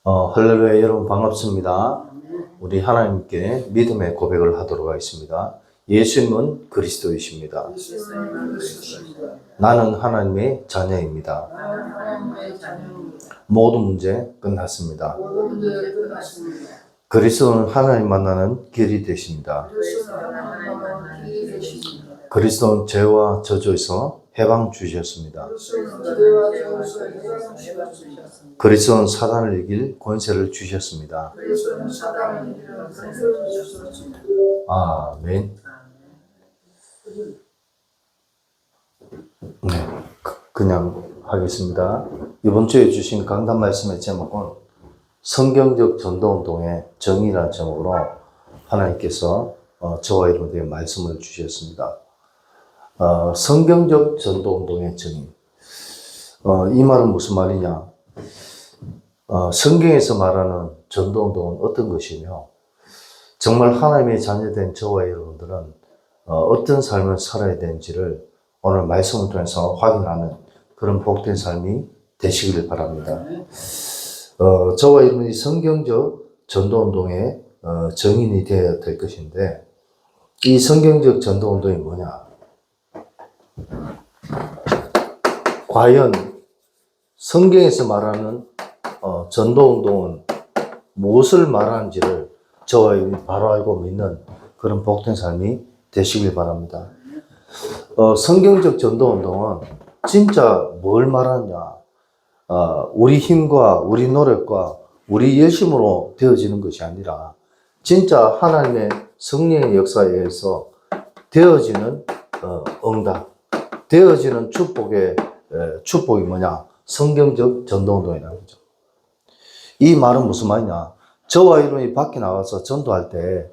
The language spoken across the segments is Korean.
할렐루야. 여러분 반갑습니다. 우리 하나님께 믿음의 고백을 하도록 하겠습니다. 예수님은 그리스도이십니다. 나는 하나님의 자녀입니다. 모든 문제 끝났습니다. 그리스도는 하나님 만나는 길이 되십니다. 그리스도는 죄와 저주에서 해방 주셨습니다. 그리스도는 사단을 이길 권세를 주셨습니다. 아멘. 네, 그냥 하겠습니다. 이번 주에 주신 강단 말씀의 제목은 성경적 전도운동의 정의라는 제목으로 하나님께서 저와 여러분에게 말씀을 주셨습니다. 성경적 전도운동의 정의. 이 말은 무슨 말이냐? 성경에서 말하는 전도운동은 어떤 것이며, 정말 하나님의 자녀된 저와 여러분들은 어떤 삶을 살아야 되는지를 오늘 말씀을 통해서 확인하는 그런 복된 삶이 되시길 바랍니다. 저와 여러분이 성경적 전도운동의 정인이 되어야 될 것인데, 이 성경적 전도운동이 뭐냐? 과연 성경에서 말하는 전도운동은 무엇을 말하는지를 저와 여러분이 바로 알고 믿는 그런 복된 삶이 되시길 바랍니다. 성경적 전도운동은 진짜 뭘 말하느냐? 우리 힘과 우리 노력과 우리 열심으로 되어지는 것이 아니라 진짜 하나님의 성령의 역사에 의해서 되어지는 응답, 되어지는 축복이 뭐냐? 성경적 전도운동이라는 거죠. 이 말은 무슨 말이냐? 저와 여러분이 밖에 나가서 전도할 때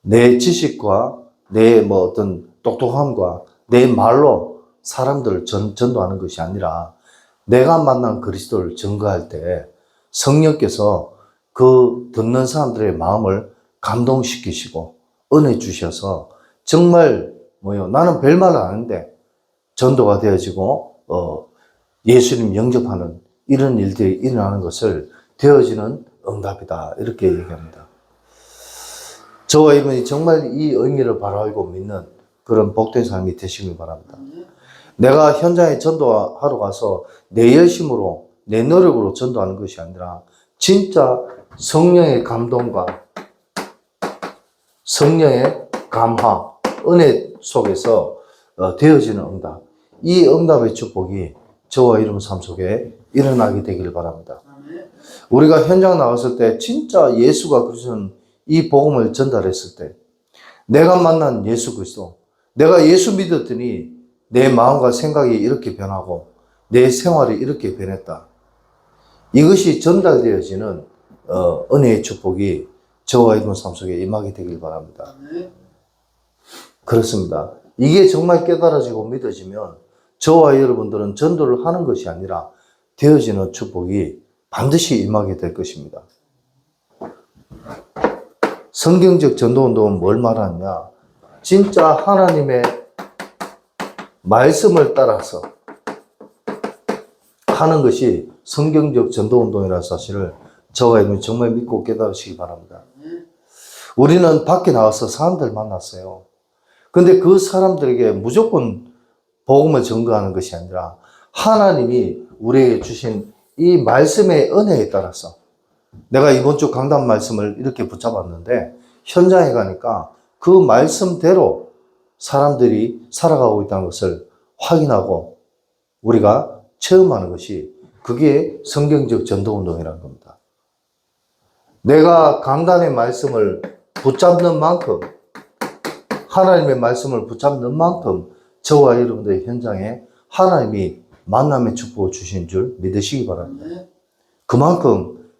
내 지식과 내 어떤 똑똑함과 내 말로 사람들을 전도하는 것이 아니라 내가 만난 그리스도를 증거할 때 성령께서 그 듣는 사람들의 마음을 감동시키시고 은혜 주셔서 정말 나는 별말을 아는데 전도가 되어지고 예수님 영접하는 이런 일들이 일어나는 것을 되어지는 응답이다, 이렇게 얘기합니다. 저와 여러분이 정말 이 의미를 바로 알고 믿는 그런 복된 삶이 되시길 바랍니다. 내가 현장에 전도하러 가서 내 열심으로 내 노력으로 전도하는 것이 아니라 진짜 성령의 감동과 성령의 감화, 은혜 속에서 되어지는 응답, 이 응답의 축복이 저와 여러분 삶 속에 일어나게 되기를 바랍니다. 우리가 현장 나갔을 때 진짜 예수가 그리스도는 이 복음을 전달했을 때 내가 만난 예수 그리스도, 내가 예수 믿었더니 내 마음과 생각이 이렇게 변하고 내 생활이 이렇게 변했다. 이것이 전달되어지는 은혜의 축복이 저와 여러분 삶 속에 임하게 되길 바랍니다. 그렇습니다. 이게 정말 깨달아지고 믿어지면 저와 여러분들은 전도를 하는 것이 아니라 되어지는 축복이 반드시 임하게 될 것입니다. 성경적 전도운동은 뭘 말하느냐? 진짜 하나님의 말씀을 따라서 하는 것이 성경적 전도운동이라는 사실을 저와 여러분이 정말 믿고 깨달으시기 바랍니다. 우리는 밖에 나와서 사람들 만났어요. 근데 그 사람들에게 무조건 복음을 전가하는 것이 아니라 하나님이 우리에게 주신 이 말씀의 은혜에 따라서, 내가 이번 주 강단 말씀을 이렇게 붙잡았는데 현장에 가니까 그 말씀대로 사람들이 살아가고 있다는 것을 확인하고 우리가 체험하는 것이, 그게 성경적 전도운동이라는 겁니다. 내가 강단의 말씀을 붙잡는 만큼, 하나님의 말씀을 붙잡는 만큼 저와 여러분들의 현장에 하나님이 만남의 축복을 주신 줄 믿으시기 바랍니다. 그만큼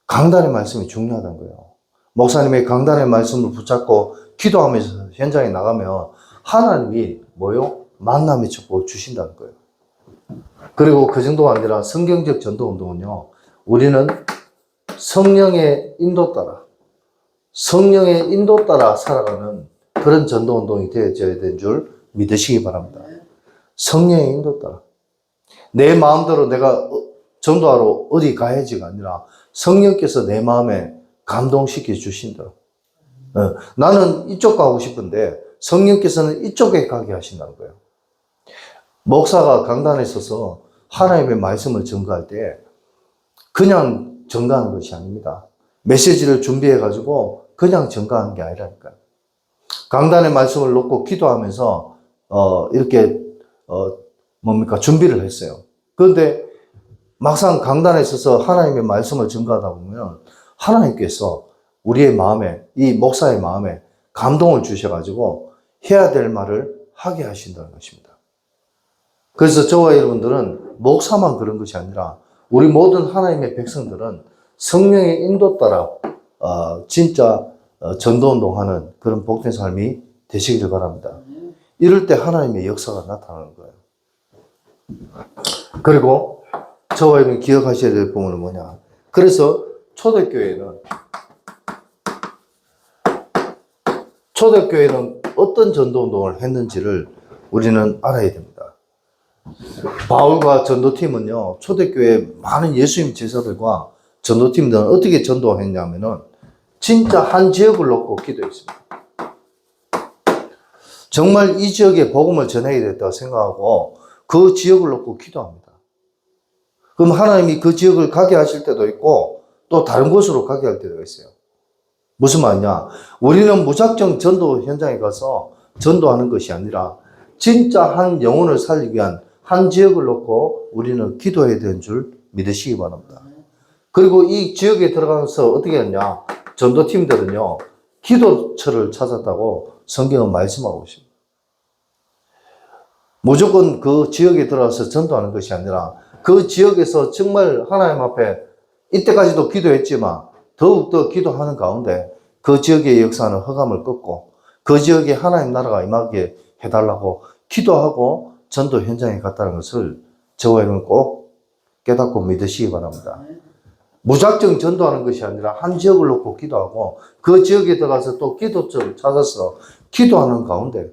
강단의 말씀이 중요하다는 거예요. 목사님의 강단의 말씀을 붙잡고 기도하면서 현장에 나가면 하나님이 만남의 축복을 주신다는 거예요. 그리고 그 정도가 아니라 성경적 전도운동은요, 우리는 성령의 인도 따라 살아가는 그런 전도운동이 되어져야 되는 줄 믿으시기 바랍니다. 성령의 인도 따라. 내 마음대로 내가 전도하러 어디 가야지가 아니라 성령께서 내 마음에 감동시켜 주신다. 나는 이쪽 가고 싶은데 성령께서는 이쪽에 가게 하신다는 거예요. 목사가 강단에 서서 하나님의 말씀을 전가할 때 그냥 전가하는 것이 아닙니다. 메시지를 준비해가지고 그냥 전가하는 게 아니라니까요. 강단의 말씀을 놓고 기도하면서 이렇게 준비를 했어요. 그런데 막상 강단에 서서 하나님의 말씀을 전가하다 보면 하나님께서 우리의 마음에, 이 목사의 마음에 감동을 주셔가지고 해야 될 말을 하게 하신다는 것입니다. 그래서 저와 여러분들은 목사만 그런 것이 아니라 우리 모든 하나님의 백성들은 성령의 인도 따라 진짜 전도운동하는 그런 복된 삶이 되시기를 바랍니다. 이럴 때 하나님의 역사가 나타나는 거예요. 그리고 저와 여러분 기억하셔야 될 부분은 뭐냐. 그래서 초대교회는 어떤 전도운동을 했는지를 우리는 알아야 됩니다. 바울과 전도팀은요, 초대교회 많은 예수님 제자들과 전도팀들은 어떻게 전도했냐면은 진짜 한 지역을 놓고 기도했습니다. 정말 이 지역에 복음을 전해야 됐다고 생각하고 그 지역을 놓고 기도합니다. 그럼 하나님이 그 지역을 가게 하실 때도 있고 또 다른 곳으로 가게 할 때도 있어요. 무슨 말이냐? 우리는 무작정 전도 현장에 가서 전도하는 것이 아니라 진짜 한 영혼을 살리기 위한 한 지역을 놓고 우리는 기도해야 되는 줄 믿으시기 바랍니다. 그리고 이 지역에 들어가서 어떻게 했냐? 전도팀들은요, 기도처를 찾았다고 성경은 말씀하고 있습니다. 무조건 그 지역에 들어가서 전도하는 것이 아니라 그 지역에서 정말 하나님 앞에 이때까지도 기도했지만 더욱더 기도하는 가운데 그 지역의 역사는 흑암을 꺾고 그 지역에 하나님 나라가 임하게 해달라고 기도하고 전도 현장에 갔다는 것을 저와 여러분 꼭 깨닫고 믿으시기 바랍니다. 무작정 전도하는 것이 아니라 한 지역을 놓고 기도하고 그 지역에 들어가서 또 기도처를 찾아서 기도하는 가운데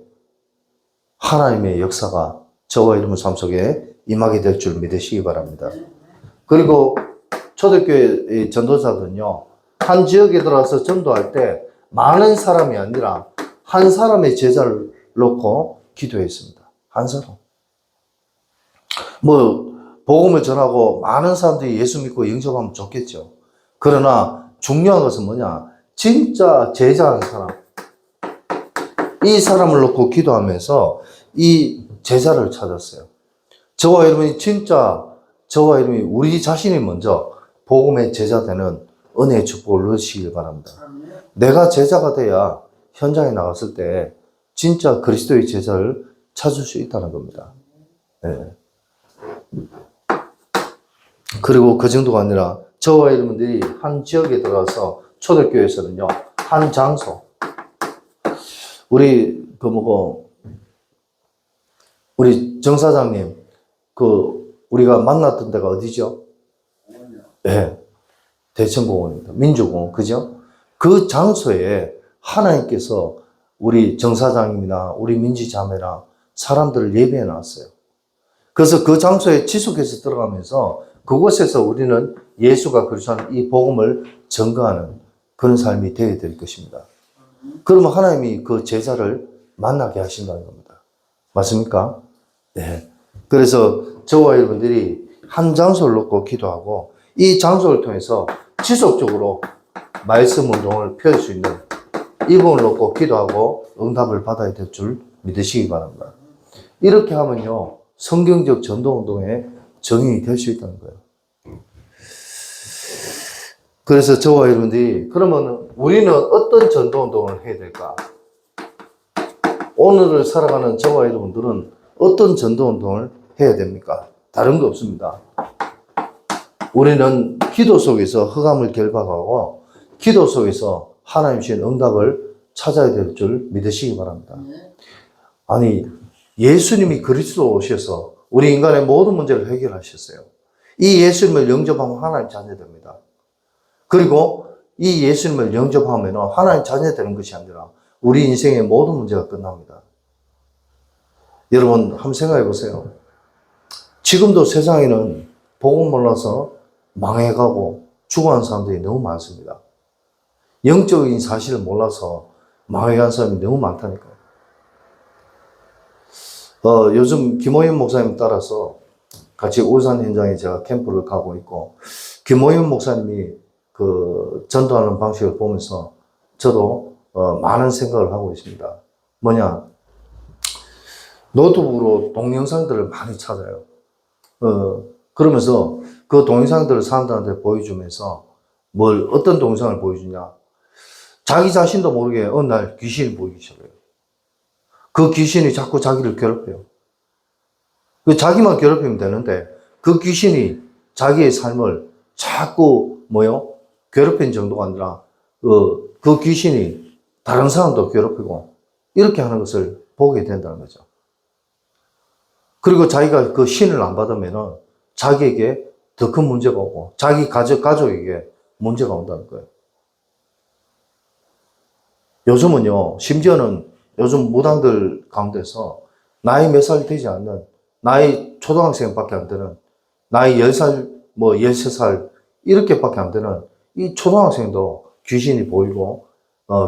하나님의 역사가 저와 여러분 삶 속에 임하게 될 줄 믿으시기 바랍니다. 그리고 초대교회 전도자들은요, 한 지역에 들어가서 전도할 때 많은 사람이 아니라 한 사람의 제자를 놓고 기도했습니다. 한 사람. 복음을 전하고 많은 사람들이 예수 믿고 영접하면 좋겠죠. 그러나 중요한 것은 뭐냐? 진짜 제자한 사람. 이 사람을 놓고 기도하면서 이 제자를 찾았어요. 저와 여러분이 우리 자신이 먼저 복음의 제자 되는 은혜의 축복을 누리시길 바랍니다. 내가 제자가 돼야 현장에 나갔을 때 진짜 그리스도의 제자를 찾을 수 있다는 겁니다. 네. 그리고 그 정도가 아니라 저와 여러분들이 한 지역에 들어가서 초대교회에서는요, 한 장소, 우리 정 사장님 우리가 만났던 데가 어디죠? 네, 대천공원입니다. 민주공원, 그죠? 그 장소에 하나님께서 우리 정 사장님이나 우리 민지 자매나 사람들을 예배해 놨어요. 그래서 그 장소에 지속해서 들어가면서 그곳에서 우리는 예수가 그리스도라는 이 복음을 전가하는 그런 삶이 되어야 될 것입니다. 그러면 하나님이 그 제자를 만나게 하신다는 겁니다. 맞습니까? 네. 그래서 저와 여러분들이 한 장소를 놓고 기도하고 이 장소를 통해서 지속적으로 말씀 운동을 펼칠 수 있는 이 부분을 놓고 기도하고 응답을 받아야 될 줄 믿으시기 바랍니다. 이렇게 하면요, 성경적 전도 운동의 정인이 될 수 있다는 거예요. 그래서 저와 여러분들이 그러면 우리는 어떤 전도 운동을 해야 될까? 오늘을 살아가는 저와 여러분들은 어떤 전도 운동을 해야 됩니까? 다른 거 없습니다. 우리는 기도 속에서 흑암을 결박하고 기도 속에서 하나님 주신 응답을 찾아야 될 줄 믿으시기 바랍니다. 아니, 예수님이 그리스도 오셔서 우리 인간의 모든 문제를 해결하셨어요. 이 예수님을 영접하면 하나님 자녀됩니다. 그리고 이 예수님을 영접하면 하나님 자녀 되는 것이 아니라 우리 인생의 모든 문제가 끝납니다. 여러분 한번 생각해 보세요. 지금도 세상에는 복음 몰라서 망해가고 죽어가는 사람들이 너무 많습니다. 영적인 사실을 몰라서 망해간 사람이 너무 많다니까요. 요즘 김호연 목사님 따라서 같이 울산 현장에 제가 캠프를 가고 있고, 김호연 목사님이 그 전도하는 방식을 보면서 저도 많은 생각을 하고 있습니다. 뭐냐, 노트북으로 동영상들을 많이 찾아요. 그러면서 그 동영상들을 사람들한테 보여주면서 어떤 동영상을 보여주냐. 자기 자신도 모르게 어느 날 귀신이 보이기 시작해요. 그 귀신이 자꾸 자기를 괴롭혀요. 자기만 괴롭히면 되는데 그 귀신이 자기의 삶을 자꾸 괴롭히는 정도가 아니라 그 귀신이 다른 사람도 괴롭히고 이렇게 하는 것을 보게 된다는 거죠. 그리고 자기가 그 신을 안 받으면은 자기에게 더 큰 문제가 오고 자기 가족에게 문제가 온다는 거예요. 요즘은요, 심지어는 요즘 무당들 가운데서 나이 몇 살 되지 않는, 나이 초등학생밖에 안 되는, 나이 10살, 13살, 이렇게밖에 안 되는 이 초등학생도 귀신이 보이고,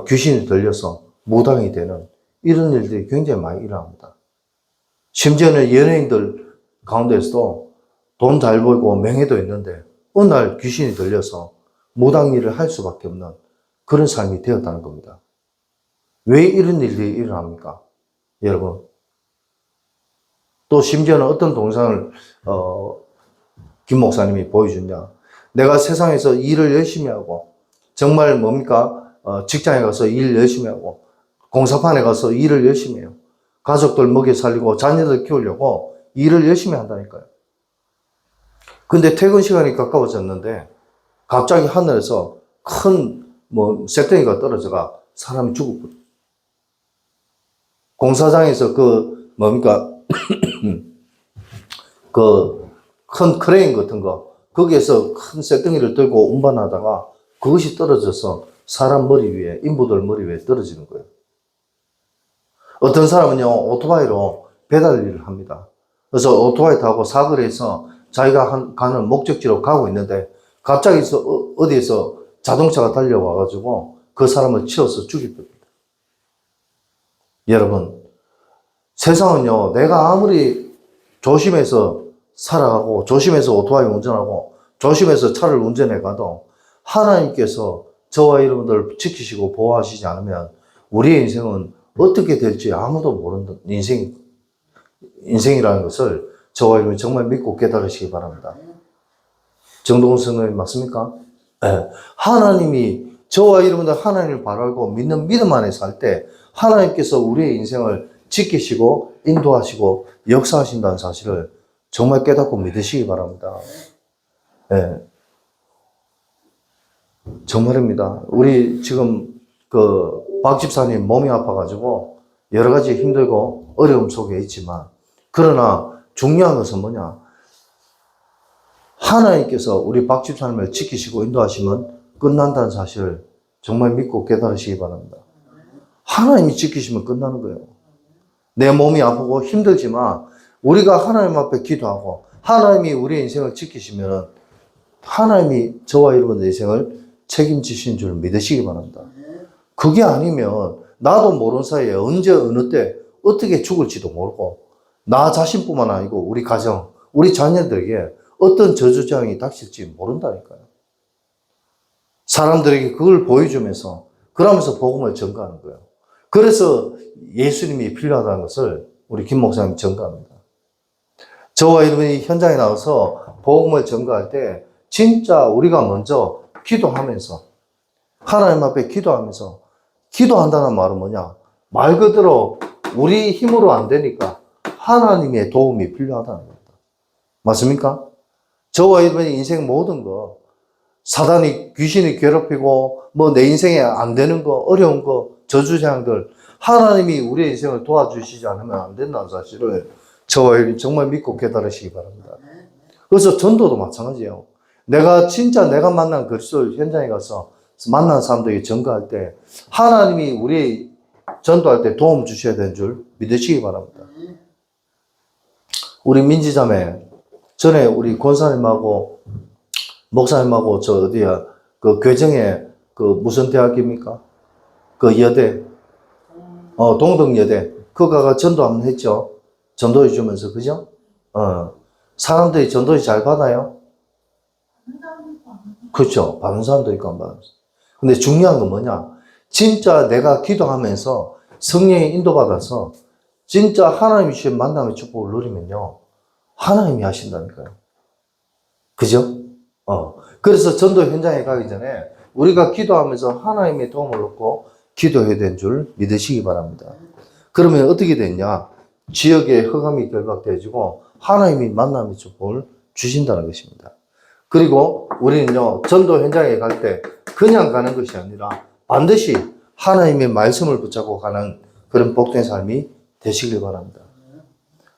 귀신이 들려서 무당이 되는 이런 일들이 굉장히 많이 일어납니다. 심지어는 연예인들 가운데서도 돈 잘 벌고 명예도 있는데, 어느 날 귀신이 들려서 무당 일을 할 수밖에 없는 그런 삶이 되었다는 겁니다. 왜 이런 일들이 일어납니까? 여러분. 또 심지어는 어떤 동영상을 김 목사님이 보여주냐. 내가 세상에서 일을 열심히 하고 정말 직장에 가서 일 열심히 하고 공사판에 가서 일을 열심히 해요. 가족들 먹여 살리고 자녀들 키우려고 일을 열심히 한다니까요. 근데 퇴근 시간이 가까워졌는데 갑자기 하늘에서 큰 쇳덩이가 떨어져가 사람이 죽었거든요. 공사장에서 큰 크레인 같은 거, 거기에서 큰 쇳덩이를 들고 운반하다가 그것이 떨어져서 사람 머리 위에, 인부들 머리 위에 떨어지는 거예요. 어떤 사람은요, 오토바이로 배달 일을 합니다. 그래서 오토바이 타고 사거리에서 자기가 가는 목적지로 가고 있는데 갑자기 어디에서 자동차가 달려와가지고 그 사람을 치워서 죽입니다. 여러분, 세상은요, 내가 아무리 조심해서 살아가고, 조심해서 오토바이 운전하고, 조심해서 차를 운전해 가도, 하나님께서 저와 여러분들을 지키시고 보호하시지 않으면, 우리의 인생은 어떻게 될지 아무도 모르는 인생이라는 것을 저와 여러분이 정말 믿고 깨달으시기 바랍니다. 정동훈 선생님 맞습니까? 네. 하나님이, 저와 여러분들 하나님을 바라고 믿는 믿음 안에 살 때, 하나님께서 우리의 인생을 지키시고 인도하시고 역사하신다는 사실을 정말 깨닫고 믿으시기 바랍니다. 네. 정말입니다. 우리 지금 박 집사님 몸이 아파가지고 여러 가지 힘들고 어려움 속에 있지만, 그러나 중요한 것은 뭐냐? 하나님께서 우리 박 집사님을 지키시고 인도하시면 끝난다는 사실을 정말 믿고 깨달으시기 바랍니다. 하나님이 지키시면 끝나는 거예요. 내 몸이 아프고 힘들지만 우리가 하나님 앞에 기도하고 하나님이 우리의 인생을 지키시면 하나님이 저와 여러분의 인생을 책임지신 줄 믿으시기 바랍니다. 그게 아니면 나도 모르는 사이에 언제 어느 때 어떻게 죽을지도 모르고 나 자신뿐만 아니고 우리 가정, 우리 자녀들에게 어떤 저주장이 닥칠지 모른다니까요. 사람들에게 그걸 보여주면서 그러면서 복음을 전가하는 거예요. 그래서 예수님이 필요하다는 것을 우리 김 목사님 전가합니다. 저와 여러분이 현장에 나와서 복음을 전가할 때 진짜 우리가 먼저 기도하면서 하나님 앞에 기도하면서, 기도한다는 말은 뭐냐? 말 그대로 우리 힘으로 안 되니까 하나님의 도움이 필요하다는 겁니다. 맞습니까? 저와 여러분의 인생 모든 거, 사단이, 귀신이 괴롭히고 내 인생에 안 되는 거, 어려운 거, 저주재앙들, 하나님이 우리의 인생을 도와주시지 않으면 안 된다는 사실을 저와 여러분이 정말 믿고 깨달으시기 바랍니다. 그래서 전도도 마찬가지예요. 내가 만난 그리스도 현장에 가서 만난 사람들에게 전가할 때 하나님이 우리 전도할 때 도움 주셔야 되는 줄 믿으시기 바랍니다. 우리 민지자매 전에 우리 권사님하고 목사님하고 저 어디야 그 교정에 그 무슨 대학입니까? 그 여대 동덕여대 그거 가가 전도 한번 했죠. 전도해 주면서 그죠? 사람들이 전도를 잘 받아요. 그렇죠. 받는 사람도 있고 안 받는 사람. 근데 중요한 건 뭐냐? 진짜 내가 기도하면서 성령의 인도받아서 진짜 하나님이 주신 만남의 축복을 누리면요. 하나님이 하신다니까요. 그죠? 그래서 전도 현장에 가기 전에 우리가 기도하면서 하나님의 도움을 얻고 기도해야 되는 줄 믿으시기 바랍니다. 그러면 어떻게 되냐? 지역에 흑암이 결박되어지고 하나님이 만남의 축복을 주신다는 것입니다. 그리고 우리는요, 전도 현장에 갈 때 그냥 가는 것이 아니라 반드시 하나님의 말씀을 붙잡고 가는 그런 복된 삶이 되시길 바랍니다.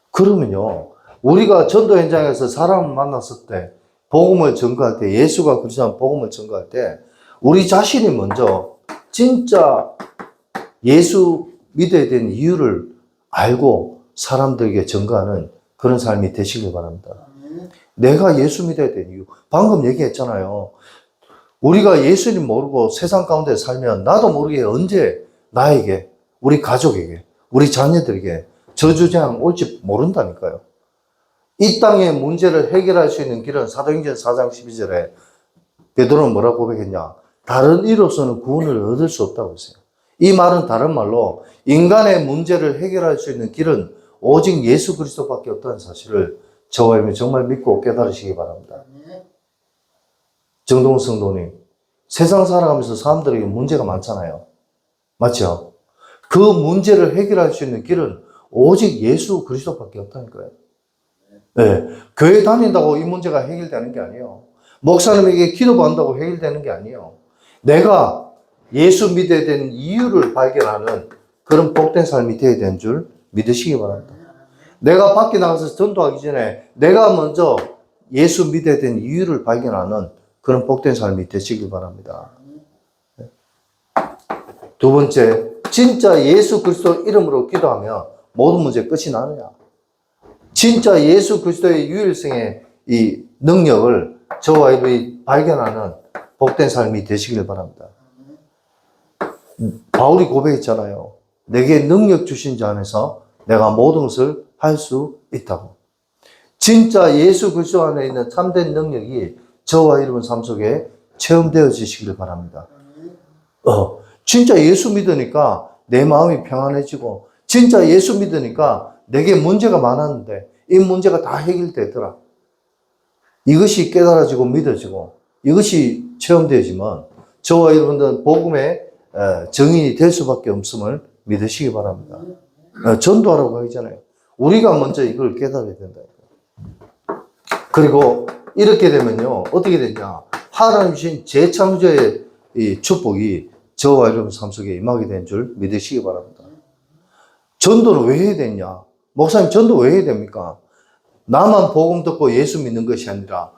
그러면요, 우리가 전도 현장에서 사람을 만났을 때, 복음을 전가할 때, 예수가 그리스도의 복음을 전가할 때, 우리 자신이 먼저 진짜 예수 믿어야 되는 이유를 알고 사람들에게 전가하는 그런 삶이 되시길 바랍니다. 내가 예수 믿어야 되는 이유. 방금 얘기했잖아요. 우리가 예수님 모르고 세상 가운데 살면 나도 모르게 언제 나에게, 우리 가족에게, 우리 자녀들에게 저주재앙 올지 모른다니까요. 이 땅의 문제를 해결할 수 있는 길은 사도행전 4장 12절에 베드로는 뭐라고 고백했냐? 다른 이로서는 구원을 얻을 수 없다고 했어요. 이 말은 다른 말로 인간의 문제를 해결할 수 있는 길은 오직 예수 그리스도밖에 없다는 사실을 저와 여러분이 정말 믿고 깨달으시기 바랍니다. 정동훈 성도님, 세상 살아가면서 사람들에게 문제가 많잖아요. 맞죠? 그 문제를 해결할 수 있는 길은 오직 예수 그리스도밖에 없다니까요. 네. 교회 다닌다고 이 문제가 해결되는 게 아니에요. 목사님에게 기도받는다고 해결되는 게 아니에요. 내가 예수 믿어야 되는 이유를 발견하는 그런 복된 삶이 되어야 되는 줄 믿으시기 바랍니다. 내가 밖에 나가서 전도하기 전에 내가 먼저 예수 믿어야 되는 이유를 발견하는 그런 복된 삶이 되시길 바랍니다. 두 번째, 진짜 예수 그리스도 이름으로 기도하면 모든 문제 끝이 나느냐? 진짜 예수 그리스도의 유일성의 이 능력을 저와 여러분이 발견하는 복된 삶이 되시길 바랍니다. 바울이 고백했잖아요. 내게 능력 주신 자 안에서 내가 모든 것을 할 수 있다고. 진짜 예수 그리스도 안에 있는 참된 능력이 저와 여러분 삶 속에 체험되어지시길 바랍니다. 진짜 예수 믿으니까 내 마음이 평안해지고, 진짜 예수 믿으니까 내게 문제가 많았는데 이 문제가 다 해결되더라. 이것이 깨달아지고 믿어지고 이것이 체험되어지면 저와 여러분들은 복음의 증인이 될 수밖에 없음을 믿으시기 바랍니다. 전도하라고 하기 전에 우리가 먼저 이걸 깨달아야 된다. 그리고 이렇게 되면요, 어떻게 되냐? 하나님 주신 재창조의 이 축복이 저와 여러분 삶 속에 임하게 된 줄 믿으시기 바랍니다. 전도를 왜 해야 되냐? 목사님, 전도 왜 해야 됩니까? 나만 복음 듣고 예수 믿는 것이 아니라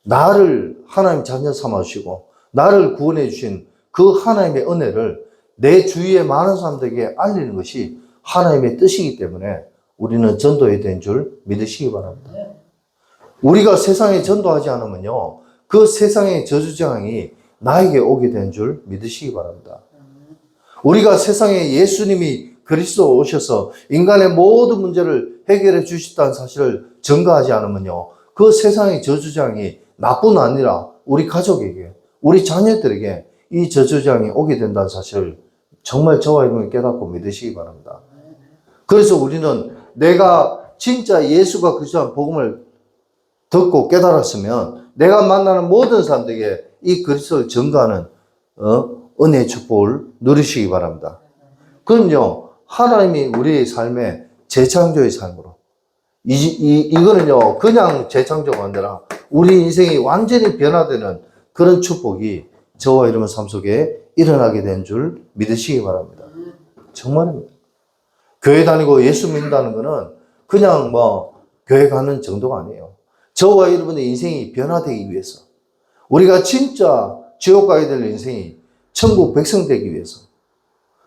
나를 하나님 자녀 삼아주시고 나를 구원해 주신 그 하나님의 은혜를 내 주위의 많은 사람들에게 알리는 것이 하나님의 뜻이기 때문에 우리는 전도해야 되는 줄 믿으시기 바랍니다. 우리가 세상에 전도하지 않으면요, 그 세상의 저주장이 나에게 오게 된 줄 믿으시기 바랍니다. 우리가 세상에 예수님이 그리스도 오셔서 인간의 모든 문제를 해결해 주셨다는 사실을 전가하지 않으면요, 그 세상의 저주장이 나뿐 아니라 우리 가족에게, 우리 자녀들에게 이 저주장이 오게 된다는 사실을 정말 저와 여러분이 깨닫고 믿으시기 바랍니다. 그래서 우리는 내가 진짜 예수가 그리스도의 복음을 듣고 깨달았으면 내가 만나는 모든 사람들에게 이 그리스도를 전가하는 은혜의 축복을 누리시기 바랍니다. 그럼요, 하나님이 우리의 삶에 재창조의 삶으로 이거는요 그냥 재창조가 아니라 우리 인생이 완전히 변화되는 그런 축복이 저와 여러분 삶 속에 일어나게 된 줄 믿으시기 바랍니다. 정말입니다. 교회 다니고 예수 믿는다는 거는 그냥 교회 가는 정도가 아니에요. 저와 여러분의 인생이 변화되기 위해서, 우리가 진짜 지옥 가야 될 인생이 천국 백성 되기 위해서,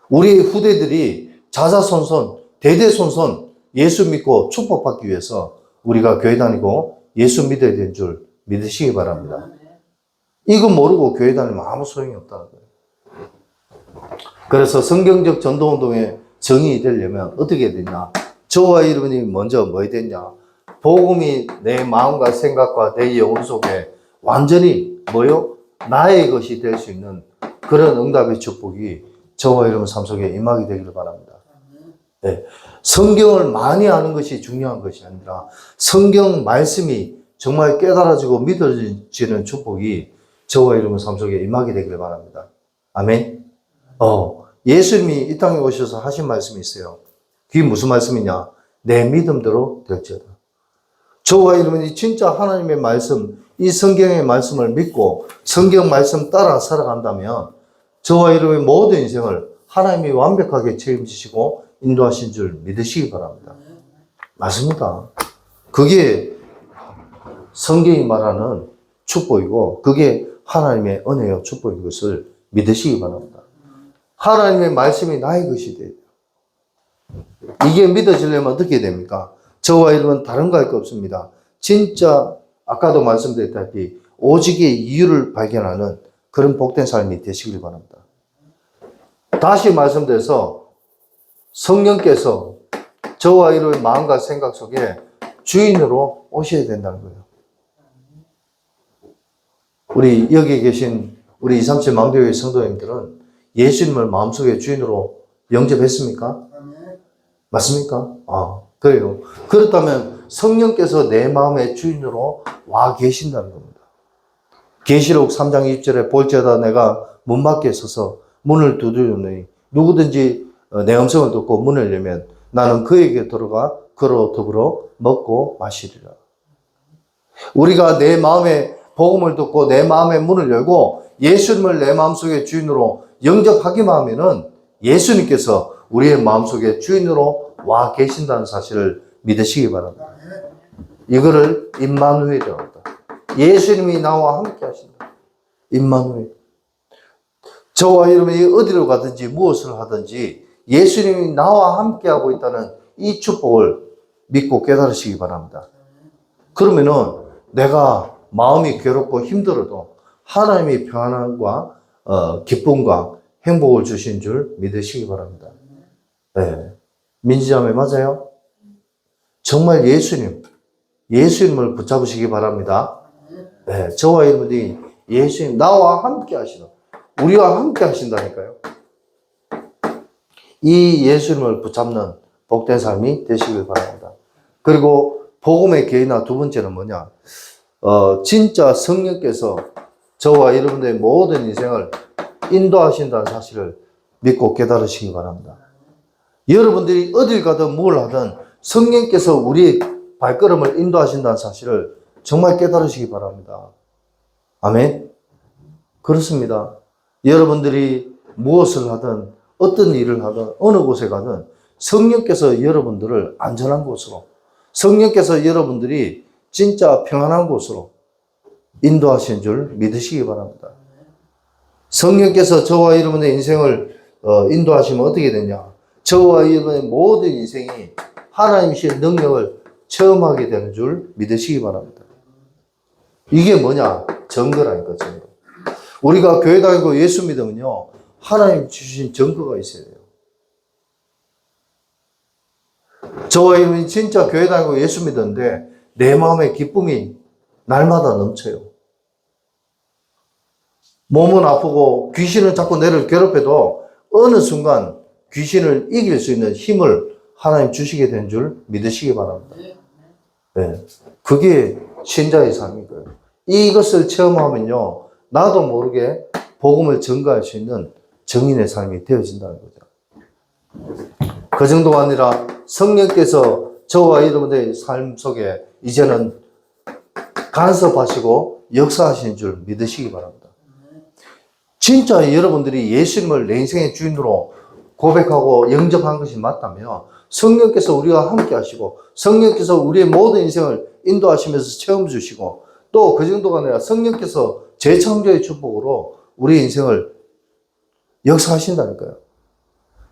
우리의 후대들이 자자손손 대대손손 예수 믿고 축복받기 위해서 우리가 교회 다니고 예수 믿어야 되는 줄 믿으시기 바랍니다. 이거 모르고 교회 다니면 아무 소용이 없다는 거예요. 그래서 성경적 전도운동의 정의이 되려면 어떻게 해야 되냐? 저와 여러분이 먼저 뭐 해야 되냐? 복음이 내 마음과 생각과 내 영혼 속에 완전히 뭐요? 나의 것이 될 수 있는 그런 응답의 축복이 저와 여러분 삶 속에 임하게 되기를 바랍니다. 네. 성경을 많이 아는 것이 중요한 것이 아니라 성경 말씀이 정말 깨달아지고 믿어지는 축복이 저와 여러분 삶 속에 임하게 되기를 바랍니다. 아멘. 예수님이 이 땅에 오셔서 하신 말씀이 있어요. 그게 무슨 말씀이냐? 내 믿음대로 될지어다. 저와 여러분이 진짜 하나님의 말씀, 이 성경의 말씀을 믿고 성경 말씀 따라 살아간다면 저와 여러분의 모든 인생을 하나님이 완벽하게 책임지시고 인도하신 줄 믿으시기 바랍니다. 맞습니다. 그게 성경이 말하는 축복이고 그게 하나님의 은혜요 축복인 것을 믿으시기 바랍니다. 하나님의 말씀이 나의 것이 돼요. 이게 믿어지려면 어떻게 됩니까? 저와 여러분 다른 거 할 거 없습니다. 진짜 아까도 말씀드렸다시피 오직의 이유를 발견하는 그런 복된 삶이 되시길 바랍니다. 다시 말씀드려서 성령께서 저와 여러분의 마음과 생각 속에 주인으로 오셔야 된다는 거예요. 우리 여기 계신 우리 237 망대교회 성도님들은 예수님을 마음속에 주인으로 영접했습니까? 맞습니까? 그래요. 그렇다면 성령께서 내 마음의 주인으로 와 계신다는 겁니다. 계시록 3장 20절에 볼지어다 내가 문 밖에 서서 문을 두드리노니 누구든지 내 음성을 듣고 문을 열면 나는 그에게 들어가 그로 더불어 먹고 마시리라. 우리가 내 마음의 복음을 듣고 내 마음의 문을 열고 예수님을 내 마음속의 주인으로 영접하기만 하면은 예수님께서 우리의 마음속에 주인으로 와 계신다는 사실을 믿으시기 바랍니다. 이거를 임마누엘이라고 합니다. 예수님이 나와 함께 하신다. 임마누엘. 저와 여러분이 어디로 가든지 무엇을 하든지 예수님이 나와 함께 하고 있다는 이 축복을 믿고 깨달으시기 바랍니다. 그러면은 내가 마음이 괴롭고 힘들어도 하나님이 평안과 기쁨과 행복을 주신 줄 믿으시기 바랍니다. 네. 민지자매 맞아요? 정말 예수님을 붙잡으시기 바랍니다. 네. 저와 여러분이 예수님 나와 함께 하시는 우리와 함께 하신다니까요. 이 예수님을 붙잡는 복된 삶이 되시길 바랍니다. 그리고 복음의 계기나 두 번째는 뭐냐? 진짜 성령께서 저와 여러분들의 모든 인생을 인도하신다는 사실을 믿고 깨달으시기 바랍니다. 여러분들이 어딜 가든 뭘 하든 성령께서 우리의 발걸음을 인도하신다는 사실을 정말 깨달으시기 바랍니다. 아멘? 그렇습니다. 여러분들이 무엇을 하든 어떤 일을 하든 어느 곳에 가든 성령께서 여러분들을 안전한 곳으로 성령께서 여러분들이 진짜 평안한 곳으로 인도하신 줄 믿으시기 바랍니다. 성령께서 저와 여러분의 인생을 인도하시면 어떻게 되냐? 저와 여러분의 모든 인생이 하나님이신 능력을 체험하게 되는 줄 믿으시기 바랍니다. 이게 뭐냐? 증거라니까, 증거. 우리가 교회 다니고 예수 믿으면요, 하나님 주신 증거가 있어야 돼요. 저와 여러분이 진짜 교회 다니고 예수 믿었는데 내 마음의 기쁨이 날마다 넘쳐요. 몸은 아프고 귀신은 자꾸 나를 괴롭혀도 어느 순간 귀신을 이길 수 있는 힘을 하나님 주시게 된 줄 믿으시기 바랍니다. 네. 그게 신자의 삶인 거예요. 이것을 체험하면요, 나도 모르게 복음을 전가할 수 있는 정인의 삶이 되어진다는 거죠. 그 정도가 아니라 성령께서 저와 여러분의 삶 속에 이제는 간섭하시고 역사하시는 줄 믿으시기 바랍니다. 진짜 여러분들이 예수님을 내 인생의 주인으로 고백하고 영접한 것이 맞다면 성령께서 우리와 함께 하시고 성령께서 우리의 모든 인생을 인도하시면서 체험 주시고 또 그 정도가 아니라 성령께서 재창조의 축복으로 우리의 인생을 역사하신다니까요.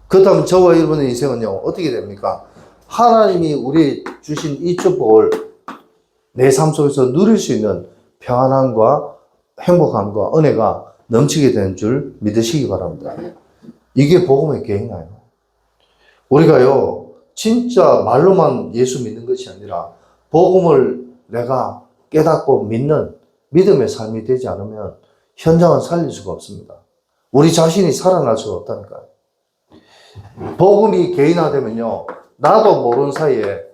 그렇다면 저와 여러분의 인생은요, 어떻게 됩니까? 하나님이 우리 주신 이 축복을 내 삶 속에서 누릴 수 있는 평안함과 행복함과 은혜가 넘치게 되는 줄 믿으시기 바랍니다. 이게 복음의 계획이에요. 우리가요, 진짜 말로만 예수 믿는 것이 아니라 복음을 내가 깨닫고 믿는 믿음의 삶이 되지 않으면 현장은 살릴 수가 없습니다. 우리 자신이 살아날 수가 없다니까요. 복음이 개인화되면요, 나도 모르는 사이에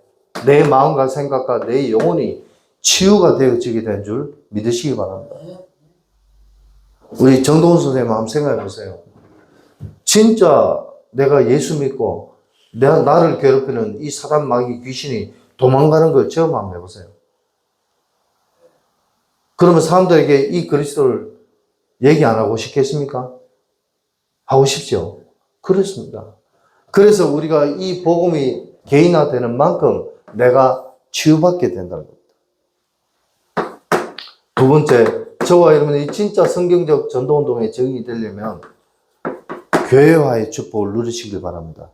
내 마음과 생각과 내 영혼이 치유가 되어지게 된 줄 믿으시기 바랍니다. 우리 정동훈 선생님 한번 생각해 보세요. 진짜 내가 예수 믿고 나를 괴롭히는 이 사단 마귀 귀신이 도망가는 걸 체험 한번 해보세요. 그러면 사람들에게 이 그리스도를 얘기 안 하고 싶겠습니까? 하고 싶죠. 그렇습니다. 그래서 우리가 이 복음이 개인화되는 만큼 내가 치유받게 된다는 겁니다. 두 번째, 저와 여러분이 진짜 성경적 전도운동에 적용이 되려면 교회화의 축복을 누리시길 바랍니다.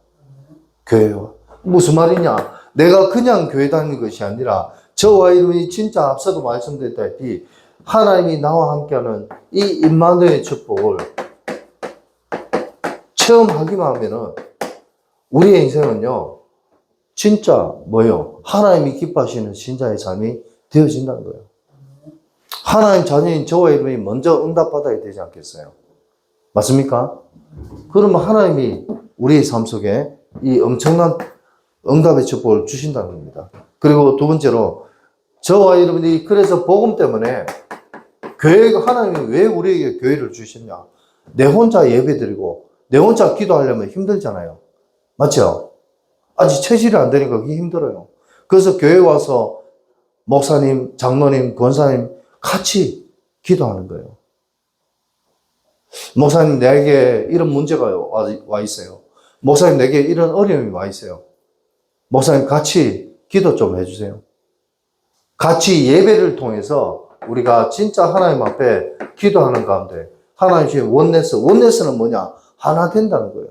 교회화. 무슨 말이냐? 내가 그냥 교회 다니는 것이 아니라 저와 여러분이 진짜 앞서도 말씀드렸다시피 하나님이 나와 함께하는 이 임마누엘의 축복을 체험하기만 하면은 우리의 인생은요, 진짜 뭐예요? 하나님이 기뻐하시는 신자의 삶이 되어진다는 거예요. 하나님 자녀인 저와 여러분이 먼저 응답받아야 되지 않겠어요? 맞습니까? 그러면 하나님이 우리의 삶 속에 이 엄청난 응답의 축복을 주신다는 겁니다. 그리고 두 번째로 저와 여러분이 그래서 복음 때문에 교회가 하나님이 왜 우리에게 교회를 주셨냐? 내 혼자 예배드리고 내 혼자 기도하려면 힘들잖아요. 맞죠? 아직 체질이 안 되니까 그게 힘들어요. 그래서 교회 와서 목사님, 장로님, 권사님 같이 기도하는 거예요. 목사님, 내게 이런 문제가 와 있어요. 목사님, 내게 이런 어려움이 와 있어요. 목사님, 같이 기도 좀 해주세요. 같이 예배를 통해서 우리가 진짜 하나님 앞에 기도하는 가운데 하나님 주신 원네스는 뭐냐? 하나 된다는 거예요.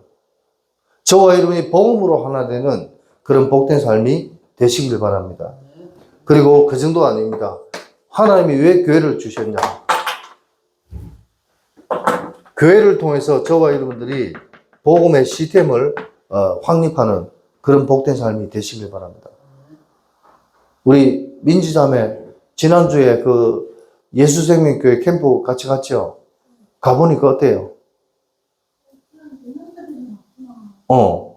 저와 여러분이 복음으로 하나 되는 그런 복된 삶이 되시길 바랍니다. 그리고 그 정도 아닙니다. 하나님이 왜 교회를 주셨냐? 교회를 통해서 저와 여러분들이 복음의 시스템을 확립하는 그런 복된 삶이 되시길 바랍니다. 우리 민지자매 지난주에 그 예수생명교회 캠프 같이 갔죠? 가보니까 어때요?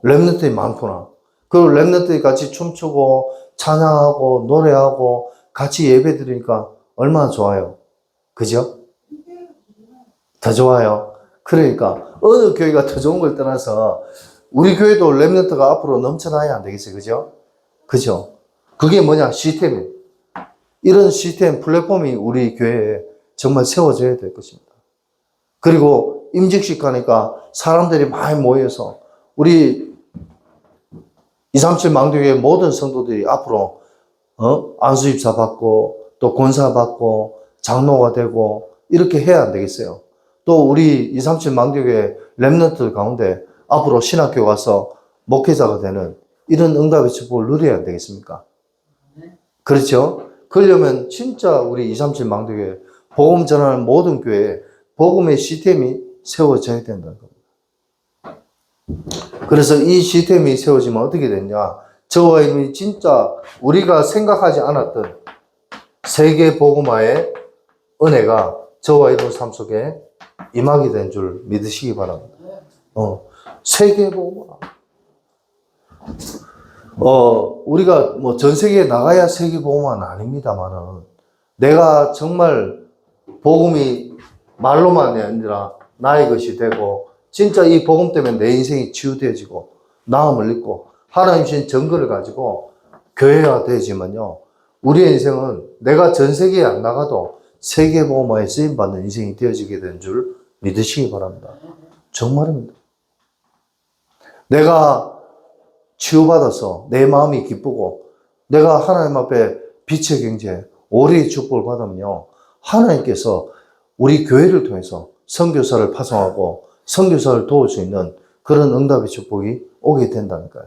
렘넌트들이 많구나. 그리고 렘넌트들이 같이 춤추고 찬양하고 노래하고 같이 예배 드리니까 얼마나 좋아요. 그죠? 더 좋아요. 그러니까 어느 교회가 더 좋은 걸 떠나서 우리 교회도 렘넌트가 앞으로 넘쳐나야 안 되겠어요. 그죠? 그죠? 그게 뭐냐? 시스템이에요. 이런 시스템, 플랫폼이 우리 교회에 정말 세워져야 될 것입니다. 그리고 임직식 하니까 사람들이 많이 모여서 우리 237 망대교회 모든 성도들이 앞으로 안수집사 받고 또 권사 받고 장로가 되고 이렇게 해야 안 되겠어요. 또 우리 237 망대교회 렘넌트 가운데 앞으로 신학교 가서 목회자가 되는 이런 응답의 축복을 누려야 안 되겠습니까? 그렇죠? 그러려면 진짜 우리 237 망대교회 복음 전하는 모든 교회에 복음의 시스템이 세워져야 된다는 겁니다. 그래서 이 시스템이 세워지면 어떻게 되냐? 저와 여러분이 진짜 우리가 생각하지 않았던 세계 복음화의 은혜가 저와 여러분 삶 속에 임하게 된 줄 믿으시기 바랍니다. 세계 복음화. 우리가 뭐 전 세계에 나가야 세계 복음화는 아닙니다만은 내가 정말 복음이 말로만이 아니라 나의 것이 되고 진짜 이 복음 때문에 내 인생이 치유되어지고 나음을 입고 하나님 주신 증거를 가지고 교회가 되지만요. 우리의 인생은 내가 전 세계에 안 나가도 세계 복음화에 쓰임받는 인생이 되어지게 된 줄 믿으시기 바랍니다. 정말입니다. 내가 치유받아서 내 마음이 기쁘고 내가 하나님 앞에 빛의 경제, 오래의 축복을 받으면요. 하나님께서 우리 교회를 통해서 선교사를 파송하고 선교사를 도울 수 있는 그런 응답의 축복이 오게 된다니까요.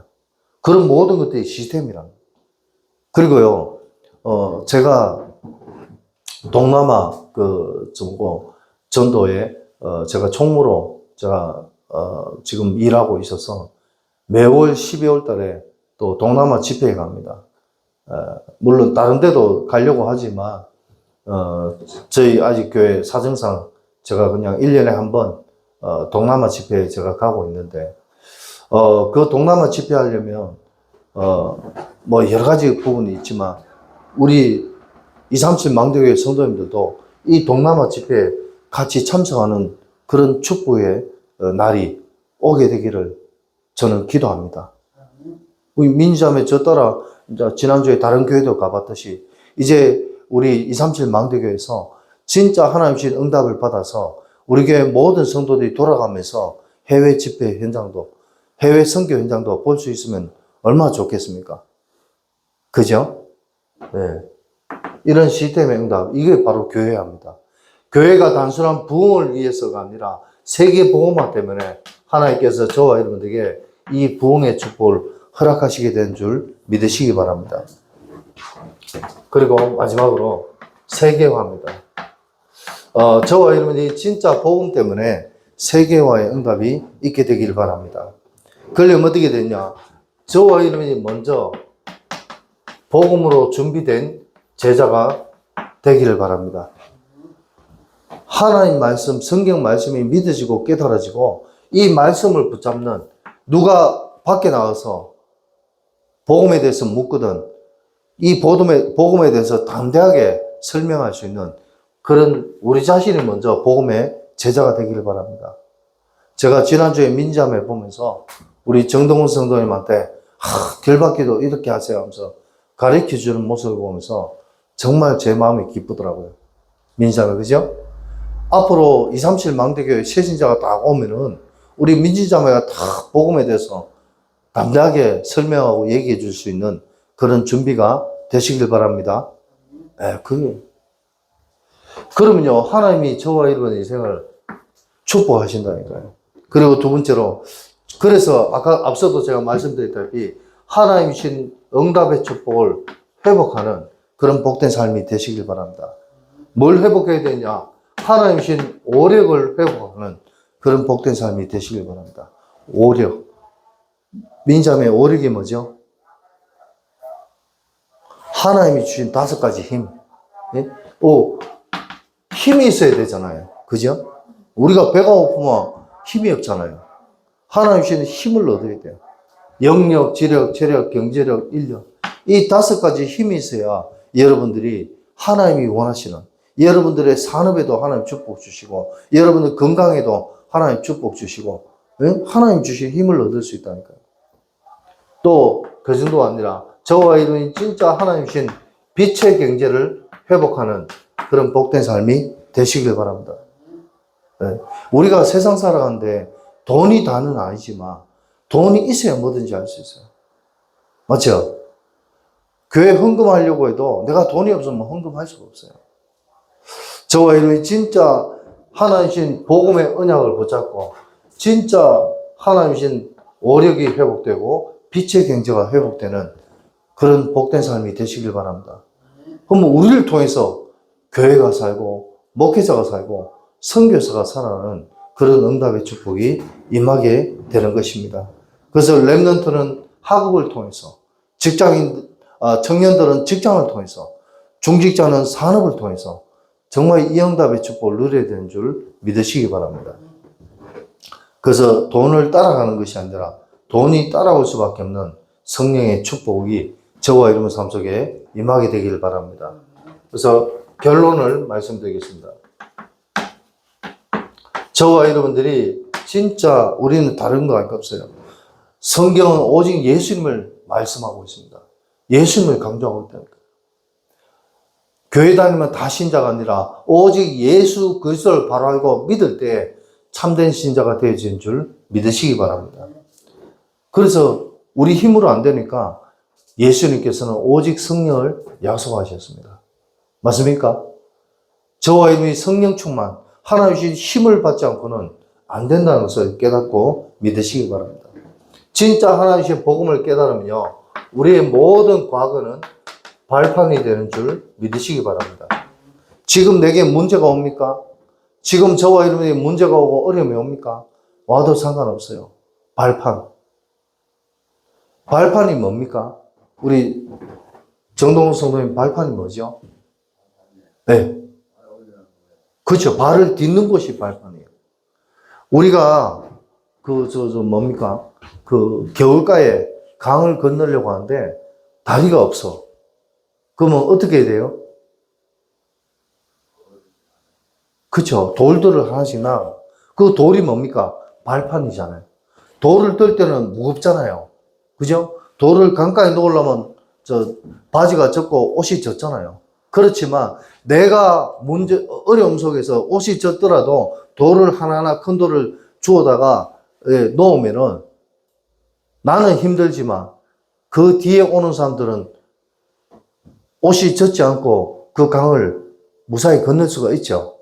그런 모든 것들이 시스템이랍니다. 그리고요, 제가 동남아 전도에 제가 총무로 지금 일하고 있어서 매월 12월 달에 또 동남아 집회에 갑니다. 물론 다른 데도 가려고 하지만 저희 아직 교회 사정상 제가 그냥 1년에 한 번 동남아 집회에 제가 가고 있는데 그 동남아 집회 하려면 뭐 여러 가지 부분이 있지만 우리 237 망대교회 성도님들도 이 동남아 집회에 같이 참석하는 그런 축복의 날이 오게 되기를 저는 기도합니다. 우리 민주자매 저 따라 이제 지난주에 다른 교회도 가봤듯이 이제 우리 237 망대교회에서 진짜 하나님 주신 응답을 받아서 우리 교회 모든 성도들이 돌아가면서 해외 집회 현장도 해외 선교 현장도 볼 수 있으면 얼마나 좋겠습니까? 그죠? 네. 이런 시스템의 응답, 이게 바로 교회입니다. 교회가 단순한 부흥을 위해서가 아니라 세계 복음화 때문에 하나님께서 저와 여러분들에게 이 부흥의 축복을 허락하시게 된 줄 믿으시기 바랍니다. 그리고 마지막으로 세계화입니다. 저와 여러분이 진짜 복음 때문에 세계화의 응답이 있게 되길 바랍니다. 그러려면 어떻게 되냐? 저와 여러분이 먼저 복음으로 준비된 제자가 되기를 바랍니다. 하나님 말씀, 성경 말씀이 믿어지고 깨달아지고 이 말씀을 붙잡는 누가 밖에 나가서 복음에 대해서 묻거든 이 복음에 대해서 담대하게 설명할 수 있는 그런 우리 자신이 먼저 복음의 제자가 되기를 바랍니다. 제가 지난주에 민자매 보면서 우리 정동훈 성도님한테 길받기도 이렇게 하세요 하면서 가르쳐주는 모습을 보면서 정말 제 마음이 기쁘더라고요. 민자매, 그죠? 앞으로 237 망대교회 새신자가 딱 오면은 우리 민지자매가 다 복음에 대해서 담대하게 설명하고 얘기해 줄 수 있는 그런 준비가 되시길 바랍니다. 그러면요, 하나님이 저와 여러분의 인생을 축복하신다니까요. 그리고 두 번째로, 그래서 아까 앞서도 제가 말씀드렸다시피 하나님이 주신 응답의 축복을 회복하는 그런 복된 삶이 되시길 바랍니다. 뭘 회복해야 되냐? 하나님이 주신 오력을 회복하는 그런 복된 삶이 되시길 바랍니다. 오력. 민자매의 오력이 뭐죠? 하나님이 주신 5가지 힘. 예? 힘이 있어야 되잖아요. 그죠? 우리가 배가 고프면 힘이 없잖아요. 하나님 주신 힘을 얻어야 돼요. 영력, 지력, 체력, 경제력, 인력. 이 5가지 힘이 있어야 여러분들이 하나님이 원하시는 여러분들의 산업에도 하나님 축복 주시고 여러분들 건강에도 하나님 축복 주시고 하나님 주신 힘을 얻을 수 있다니까요. 또 그 정도가 아니라 저와 여러분이 진짜 하나님 주신 빛의 경제를 회복하는 그런 복된 삶이 되시길 바랍니다. 네. 우리가 세상 살아가는데 돈이 다는 아니지만 돈이 있어야 뭐든지 할 수 있어요. 맞죠? 교회 헌금하려고 해도 내가 돈이 없으면 헌금할 수가 없어요. 저와 여러분이 진짜 하나님 주신 복음의 언약을 붙잡고 진짜 하나님 주신 오력이 회복되고 빛의 경제가 회복되는 그런 복된 삶이 되시길 바랍니다. 그럼 우리를 통해서 교회가 살고 목회자가 살고 선교사가 살아가는 그런 응답의 축복이 임하게 되는 것입니다. 그래서 렘넌트는 학업을 통해서 청년들은 직장을 통해서 중직자는 산업을 통해서 정말 이 응답의 축복을 누려야 되는 줄 믿으시기 바랍니다. 그래서 돈을 따라가는 것이 아니라 돈이 따라올 수밖에 없는 성령의 축복이 저와 여러분 삶 속에 임하게 되기를 바랍니다. 그래서 결론을 말씀드리겠습니다. 저와 여러분들이 진짜 우리는 다른 거 할 거 없어요. 성경은 오직 예수님을 말씀하고 있습니다. 예수님을 강조하고 있다니까요. 교회 다니면 다 신자가 아니라 오직 예수 그리스도를 바로 알고 믿을 때 참된 신자가 되어진 줄 믿으시기 바랍니다. 그래서 우리 힘으로 안 되니까 예수님께서는 오직 성령을 약속하셨습니다. 맞습니까? 저와 여러분이 성령 충만, 하나님 주신 힘을 받지 않고는 안 된다는 것을 깨닫고 믿으시기 바랍니다. 진짜 하나님 주신 복음을 깨달으면요, 우리의 모든 과거는 발판이 되는 줄 믿으시기 바랍니다. 지금 내게 문제가 옵니까? 지금 저와 여러분이 문제가 오고 어려움이 옵니까? 와도 상관없어요. 발판. 발판이 뭡니까? 우리 정동훈 성도님 발판이 뭐죠? 네. 그렇죠. 발을 딛는 곳이 발판이에요. 우리가 뭡니까? 겨울가에 강을 건너려고 하는데 다리가 없어. 그러면 어떻게 해야 돼요? 그쵸. 돌들을 하나씩 놔. 그 돌이 뭡니까? 발판이잖아요. 돌을 뜰 때는 무겁잖아요. 그죠? 돌을 강가에 놓으려면 바지가 젖고 옷이 젖잖아요. 그렇지만 내가 어려움 속에서 옷이 젖더라도 돌을 하나하나 큰 돌을 주워다가 놓으면은 나는 힘들지만 그 뒤에 오는 사람들은 옷이 젖지 않고 그 강을 무사히 건널 수가 있죠.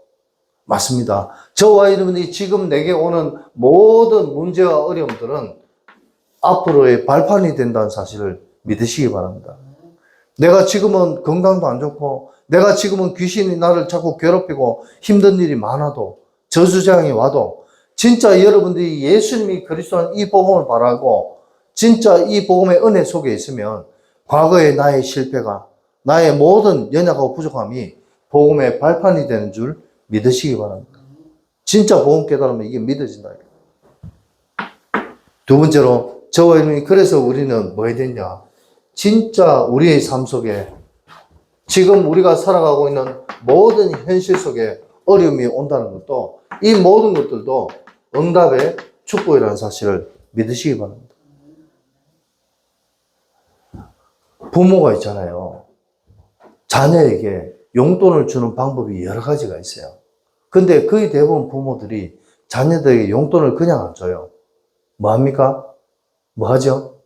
맞습니다. 저와 여러분이 지금 내게 오는 모든 문제와 어려움들은 앞으로의 발판이 된다는 사실을 믿으시기 바랍니다. 내가 지금은 건강도 안 좋고, 내가 지금은 귀신이 나를 자꾸 괴롭히고 힘든 일이 많아도, 저주장이 와도, 진짜 여러분들이 예수님이 그리스도는 이 복음을 바라고, 진짜 이 복음의 은혜 속에 있으면, 과거의 나의 실패가, 나의 모든 연약하고 부족함이 복음의 발판이 되는 줄 믿으시기 바랍니다. 진짜 복음 깨달으면 이게 믿어진다. 두 번째로, 저와 여러분이 그래서 우리는 뭐 해야 되냐? 진짜 우리의 삶 속에 지금 우리가 살아가고 있는 모든 현실 속에 어려움이 온다는 것도 이 모든 것들도 응답의 축복이라는 사실을 믿으시기 바랍니다. 부모가 있잖아요. 자녀에게 용돈을 주는 방법이 여러 가지가 있어요. 근데 거의 대부분 부모들이 자녀들에게 용돈을 그냥 안 줘요. 뭐 합니까? 뭐 하죠?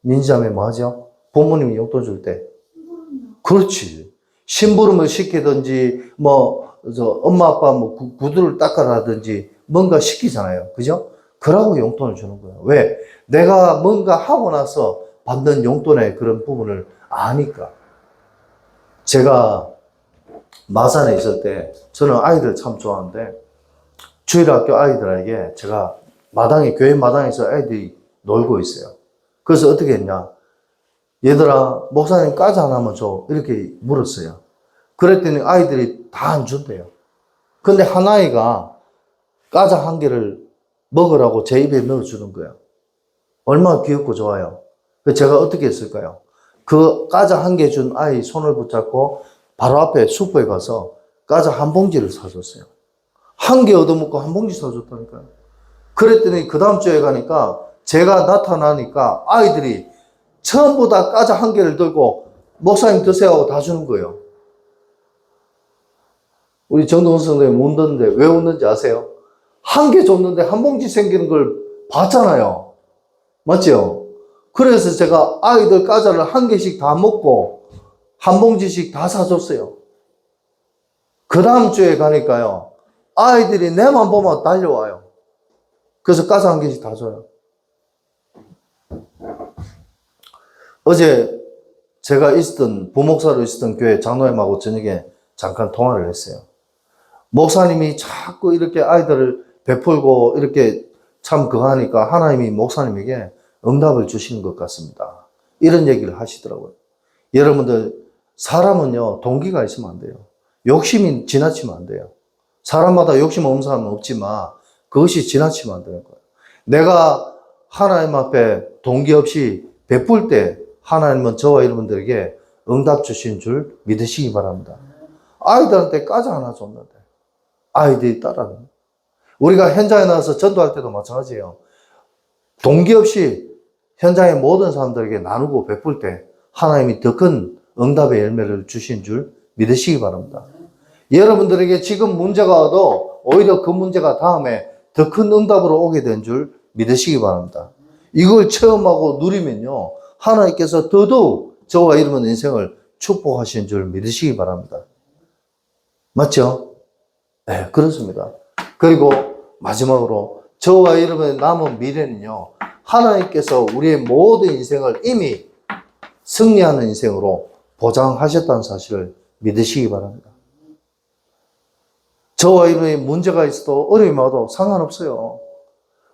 민지자매 뭐 하죠? 부모님이 용돈 줄 때. 그렇지. 심부름을 시키든지, 엄마, 아빠 구두를 닦아라든지, 뭔가 시키잖아요. 그죠? 그러고 용돈을 주는 거예요. 왜? 내가 뭔가 하고 나서 받는 용돈의 그런 부분을 아니까. 제가 마산에 있을 때, 저는 아이들 참 좋아하는데, 주일학교 아이들에게 제가 교회 마당에서 아이들이 놀고 있어요. 그래서 어떻게 했냐? 얘들아, 목사님 과자 하나만 줘. 이렇게 물었어요. 그랬더니 아이들이 다 안 준대요. 근데 한 아이가 과자 한 개를 먹으라고 제 입에 넣어주는 거예요. 얼마나 귀엽고 좋아요. 제가 어떻게 했을까요? 그 과자 한 개 준 아이 손을 붙잡고 바로 앞에 슈퍼에 가서 과자 한 봉지를 사줬어요. 한 개 얻어먹고 한 봉지 사줬다니까요. 그랬더니 그 다음 주에 가니까 제가 나타나니까 아이들이 전부 다 과자 한 개를 들고 목사님 드세요 하고 다 주는 거예요. 우리 정동훈 선생님 웃는데 왜 웃는지 아세요? 한 개 줬는데 한 봉지 생기는 걸 봤잖아요. 맞죠? 그래서 제가 아이들 과자를 한 개씩 다 먹고 한 봉지씩 다 사줬어요. 그 다음 주에 가니까요. 아이들이 내만 보면 달려와요. 그래서 과자 한 개씩 다 줘요. 어제 제가 부목사로 있었던 교회 장로님하고 저녁에 잠깐 통화를 했어요. 목사님이 자꾸 이렇게 아이들을 베풀고 이렇게 참 그거 하니까 하나님이 목사님에게 응답을 주시는 것 같습니다. 이런 얘기를 하시더라고요. 여러분들, 사람은요, 동기가 있으면 안 돼요. 욕심이 지나치면 안 돼요. 사람마다 욕심 없는 사람은 없지만 그것이 지나치면 안 되는 거예요. 내가 하나님 앞에 동기 없이 베풀 때 하나님은 저와 여러분들에게 응답 주신 줄 믿으시기 바랍니다. 아이들한테 과자 하나 줬는데 아이들이 따라합니다. 우리가 현장에 나가서 전도할 때도 마찬가지예요. 동기 없이 현장의 모든 사람들에게 나누고 베풀 때 하나님이 더 큰 응답의 열매를 주신 줄 믿으시기 바랍니다. 여러분들에게 지금 문제가 와도 오히려 그 문제가 다음에 더 큰 응답으로 오게 된 줄 믿으시기 바랍니다. 이걸 체험하고 누리면요, 하나님께서 더더욱 저와 여러분 인생을 축복하신 줄 믿으시기 바랍니다. 맞죠? 네, 그렇습니다. 그리고 마지막으로 저와 여러분의 남은 미래는요, 하나님께서 우리의 모든 인생을 이미 승리하는 인생으로 보장하셨다는 사실을 믿으시기 바랍니다. 저와 여러분이 문제가 있어도 어려움이 와도 상관없어요.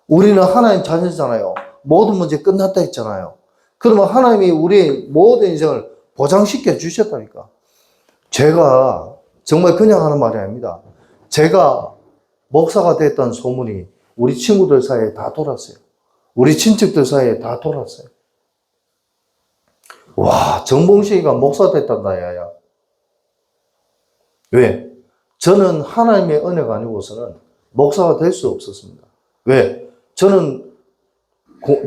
우리는 하나님 자녀잖아요. 모든 문제 끝났다 했잖아요. 그러면 하나님이 우리의 모든 인생을 보장시켜 주셨다니까. 제가 정말 그냥 하는 말이 아닙니다. 제가 목사가 됐다는 소문이 우리 친구들 사이에 다 돌았어요. 우리 친척들 사이에 다 돌았어요. 와, 정봉식이가 목사 됐단다, 야야. 왜? 저는 하나님의 은혜가 아니고서는 목사가 될 수 없었습니다. 왜? 저는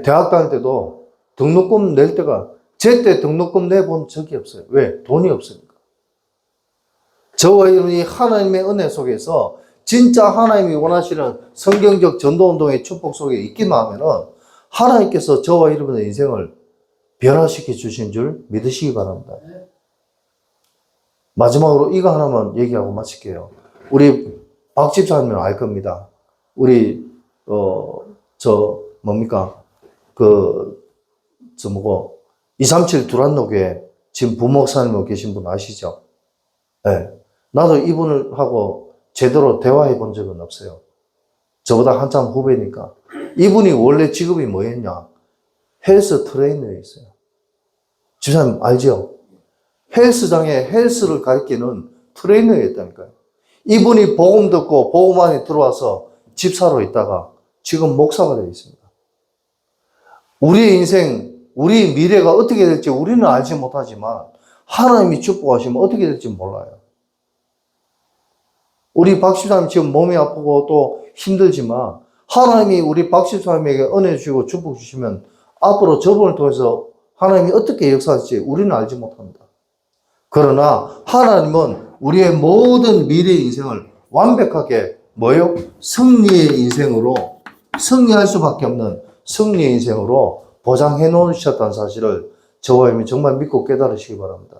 대학 다닐 때도 등록금 낼 때가 제때 등록금 내본 적이 없어요. 왜? 돈이 없으니까. 저와 여러분이 하나님의 은혜 속에서 진짜 하나님이 원하시는 성경적 전도운동의 축복 속에 있기만 하면은 하나님께서 저와 여러분의 인생을 변화시켜 주신 줄 믿으시기 바랍니다. 마지막으로 이거 하나만 얘기하고 마칠게요. 우리 박 집사님은 알 겁니다. 우리 뭡니까? 237 두란노교에 지금 부목사님으로 계신 분 아시죠? 네. 나도 이분을 하고 제대로 대화해 본 적은 없어요. 저보다 한참 후배니까. 이분이 원래 직업이 뭐였냐? 헬스 트레이너였어요. 집사님 알죠? 헬스장에 헬스를 가르치는 트레이너였다니까요. 이분이 복음 듣고 복음 안에 들어와서 집사로 있다가 지금 목사가 되어 있습니다. 우리의 인생, 우리 미래가 어떻게 될지 우리는 알지 못하지만 하나님이 축복하시면 어떻게 될지 몰라요. 우리 박 집사님 지금 몸이 아프고 또 힘들지만 하나님이 우리 박 집사님에게 은혜 주시고 축복 주시면 앞으로 저분을 통해서 하나님이 어떻게 역사할지 우리는 알지 못합니다. 그러나 하나님은 우리의 모든 미래 인생을 완벽하게 뭐요? 승리의 인생으로, 승리할 수밖에 없는 승리의 인생으로 보장해 놓으셨다는 사실을 저와 여러분이 정말 믿고 깨달으시기 바랍니다.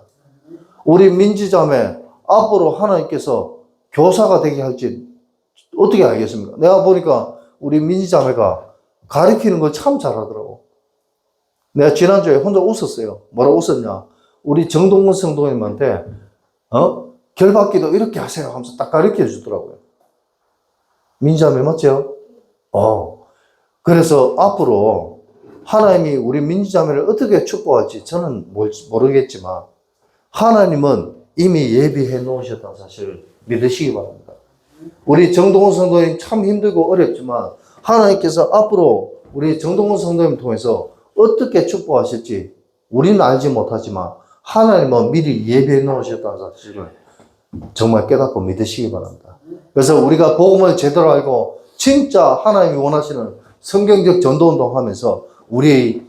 우리 민지자매 앞으로 하나님께서 교사가 되게 할지 어떻게 알겠습니까? 내가 보니까 우리 민지자매가 가르치는 걸 참 잘하더라고. 내가 지난주에 혼자 웃었어요. 뭐라 웃었냐? 우리 정동근 성도님한테 결박기도 이렇게 하세요 하면서 딱 가르쳐 주더라고요. 민지자매 맞죠? 그래서 앞으로 하나님이 우리 민지자매를 어떻게 축복할지 저는 모르겠지만 하나님은 이미 예비해 놓으셨다는 사실을 믿으시기 바랍니다. 우리 정동훈 성도님 참 힘들고 어렵지만 하나님께서 앞으로 우리 정동훈 성도님 통해서 어떻게 축복하실지 우리는 알지 못하지만 하나님은 미리 예비해 놓으셨다는 사실을 정말 깨닫고 믿으시기 바랍니다. 그래서 우리가 복음을 제대로 알고 진짜 하나님이 원하시는 성경적 전도운동 하면서 우리의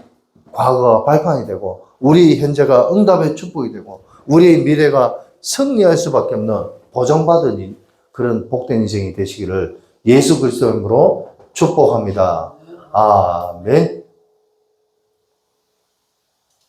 과거가 발판이 되고 우리 현재가 응답의 축복이 되고 우리의 미래가 승리할 수밖에 없는 보장받은 그런 복된 인생이 되시기를 예수 그리스도 이름으로 축복합니다. 아멘.